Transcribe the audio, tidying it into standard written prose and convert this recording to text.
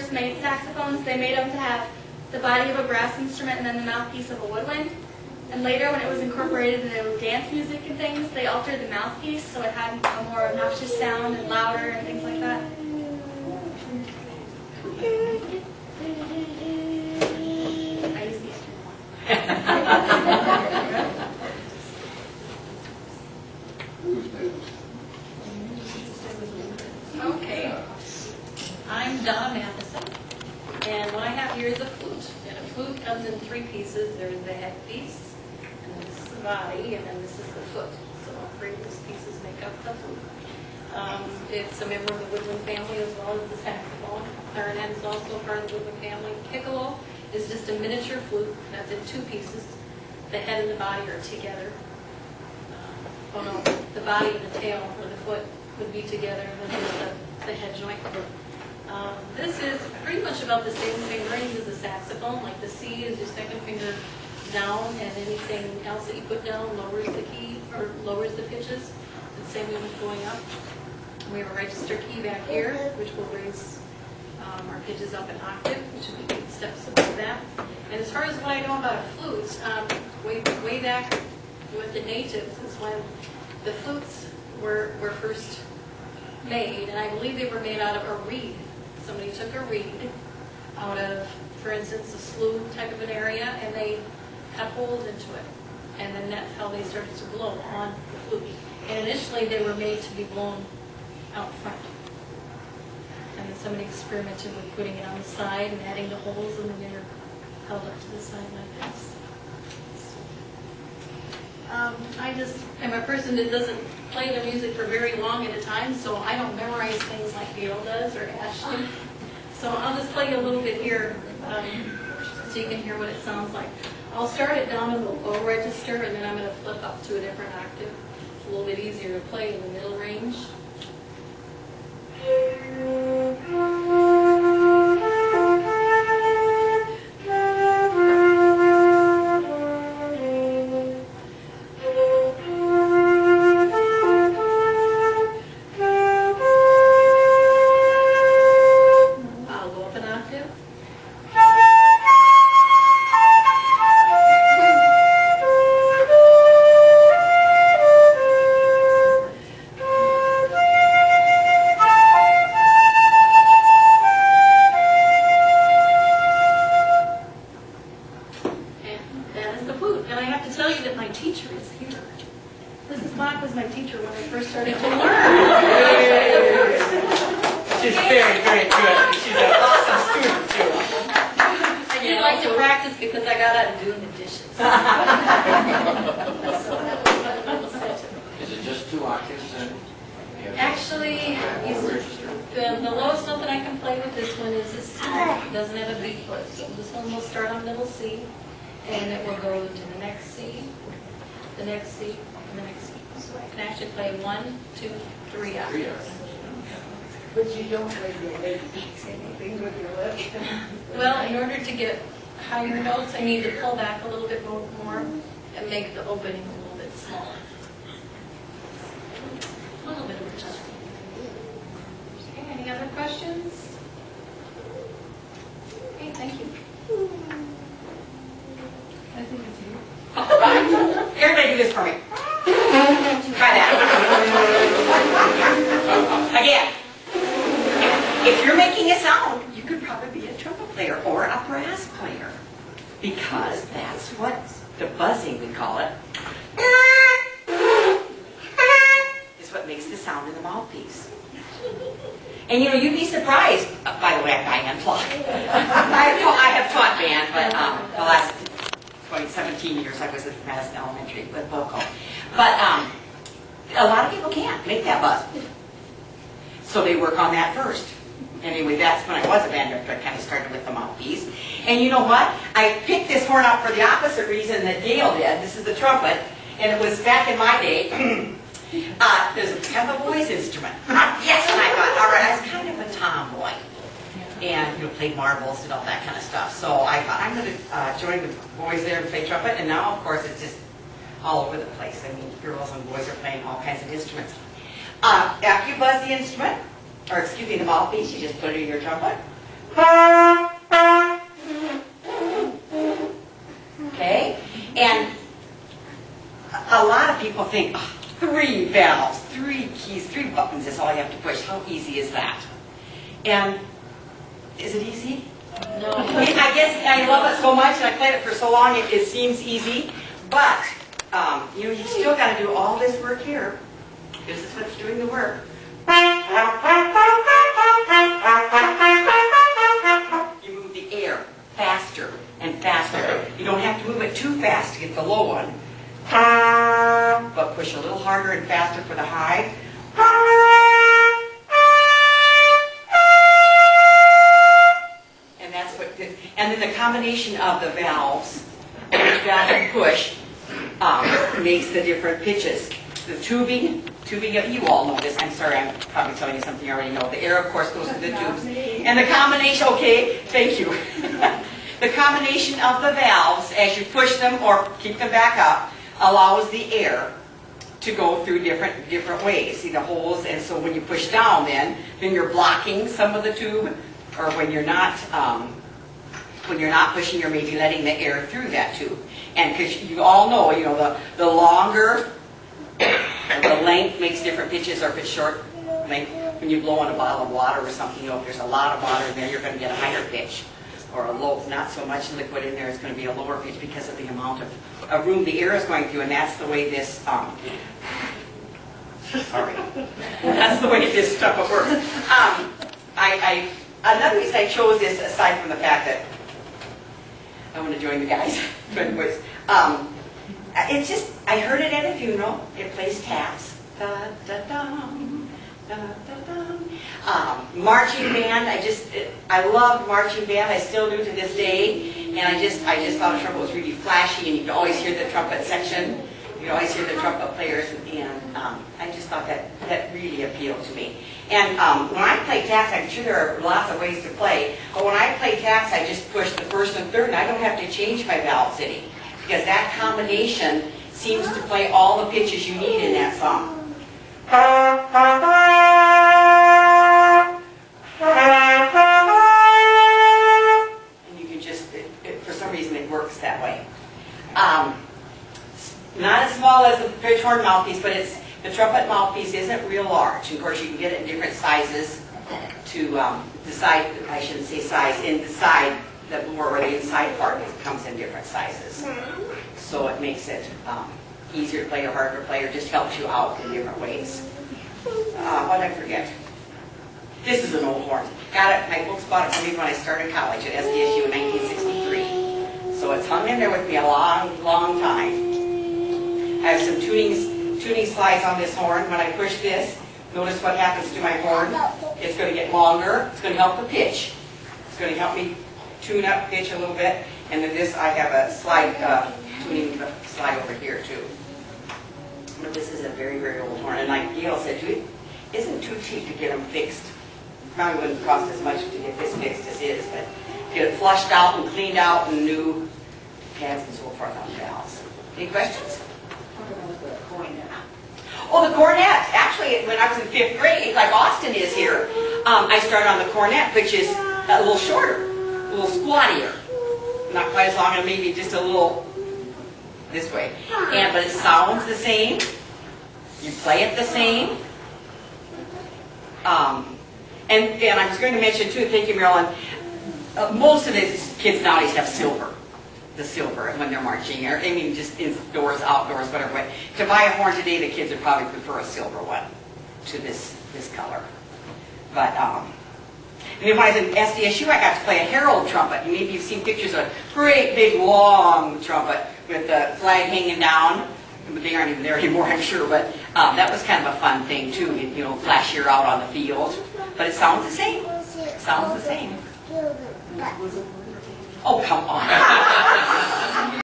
first made saxophones, they made them to have the body of a brass instrument and then the mouthpiece of a woodwind. And later, when it was incorporated into dance music and things, they altered the mouthpiece so it had a more obnoxious sound and louder and things like that. I use the Okay, I'm Madison, and what I have here is a flute. And a flute comes in three pieces. There's the head piece, and then this is the body, and then this is the foot. So all three of those pieces make up the flute. It's a member of the woodwind family as well as the saxophone. Clarinet is also part of the woodwind family. Piccolo is just a miniature flute that's in two pieces. The head and the body are together. Oh no, the body and the tail or the foot would be together, and then there's the head joint. This is pretty much about the same fingerings as a saxophone. Like the C is your second finger down, and anything else that you put down lowers the key or lowers the pitches. The same way with going up. We have a register key back here, which will raise our pitches up an octave, which would be 8 steps above that. And as far as what I know about a flute, way back with the natives is when the flutes were first made, and I believe they were made out of a reed. Somebody took a reed out of, for instance, a slough type of an area, and they cut holes into it. And then that's how they started to blow on the flute. And initially they were made to be blown out front. And then somebody experimented with putting it on the side and adding the holes, and then they're held up to the side like this. I just am a person that doesn't play the music for very long at a time, so I don't memorize things like Gail does or Ashley. So I'll just play you a little bit here so you can hear what it sounds like. I'll start it down in the low register, and then I'm going to flip up to a different octave. It's a little bit easier to play in the middle range. But you don't regulate anything with your lips. Well, in order to get higher notes, I need to pull back a little bit more and make the opening a little bit smaller. A little bit of adjustment. Okay, any other questions? Okay, thank you. I think it's you. Everybody do this for me. Try that. Again. If you're making a sound, you could probably be a trumpet player or a brass player, because that's what the buzzing, we call it, is what makes the sound in the mouthpiece. And you know, you'd be surprised. By the way, I am taught. I have taught band, but the last 17 years I was at Madison Elementary with vocal. But a lot of people can't make that buzz, so they work on that first. Anyway, that's when I was a band director. I kind of started with the mouthpiece. And you know what? I picked this horn out for the opposite reason that Gail did. This is the trumpet. And it was back in my day. There's a boy's instrument. Yes, and I thought, all right, I was kind of a tomboy. And played marbles and all that kind of stuff. So I thought, I'm going to join the boys there and play trumpet. And now, of course, it's just all over the place. I mean, girls and boys are playing all kinds of instruments. After you buzz the instrument, or excuse me, the mouthpiece, you just put it in your trumpet. Okay? And a lot of people think, oh, 3 valves, 3 keys, 3 buttons is all you have to push. How easy is that? And is it easy? No. I guess I love it so much and I played it for so long it seems easy. But you still got to do all this work here. This is what's doing the work. You move the air faster and faster. You don't have to move it too fast to get the low one. But push a little harder and faster for the high. And that's what. And then the combination of the valves, which valve you push, makes the different pitches. The tubing, you all know this. I'm sorry, I'm probably telling you something you already know. The air, of course, goes through the tubes. And the combination, okay, thank you. The combination of the valves, as you push them or keep them back up, allows the air to go through different ways. See the holes, and so when you push down then you're blocking some of the tube, or when you're not pushing, you're maybe letting the air through that tube. And because you all know, the longer the length makes different pitches, or if it's short length, when you blow on a bottle of water or something, if there's a lot of water in there, you're going to get a higher pitch. Or a low, not so much liquid in there, it's going to be a lower pitch because of the amount of room the air is going through, and that's the way this, sorry, that's the way this stuff works. Another reason I chose this, aside from the fact that I want to join the guys, but anyways, it's just, I heard it at a funeral. It plays taps. Da, da, dum, da, da, dum. Marching band, I loved marching band. I still do to this day. And I just thought the trumpet was really flashy, and you could always hear the trumpet section. You could always hear the trumpet players, and I just thought that really appealed to me. And when I play taps, I'm sure there are lots of ways to play, but when I play taps, I just push the first and third, and I don't have to change my valves any, because that combination seems to play all the pitches you need in that song. And you can just, for some reason it works that way. Not as small as the bridge horn mouthpiece, but the trumpet mouthpiece isn't real large. Of course, you can get it in different sizes to decide, I shouldn't say size, in the side, the more or the inside part comes in different sizes. So it makes it easier to play or harder to play, or just helps you out in different ways. What did I forget? This is an old horn. Got it, my folks bought it for me when I started college at SDSU in 1963. So it's hung in there with me a long, long time. I have some tuning slides on this horn. When I push this, notice what happens to my horn. It's going to get longer. It's going to help the pitch. It's going to help me tune up pitch a little bit. And then this, I have a slide, tuning slide over here too. But this is a very, very old horn. And like Gail said, it isn't too cheap to get them fixed. Probably wouldn't cost as much to get this fixed as is, but get it flushed out and cleaned out and new pads and so forth on valves. Any questions? Oh, the cornet. Actually, when I was in 5th grade, like Austin is here, I started on the cornet, which is a little shorter, a little squattier. Not quite as long, and maybe just a little this way. But it sounds the same. You play it the same. And I was going to mention too, thank you, Marilyn, most of these kids nowadays have silver. The silver when they're marching, or I mean just indoors, outdoors, whatever. But to buy a horn today, the kids would probably prefer a silver one to this color. But and then when I was in SDSU, I got to play a herald trumpet. And maybe you've seen pictures of a great big long trumpet with the flag hanging down. But they aren't even there anymore, I'm sure. But that was kind of a fun thing too. You know, flash here out on the field. But it sounds the same. It sounds the same. Oh, come on.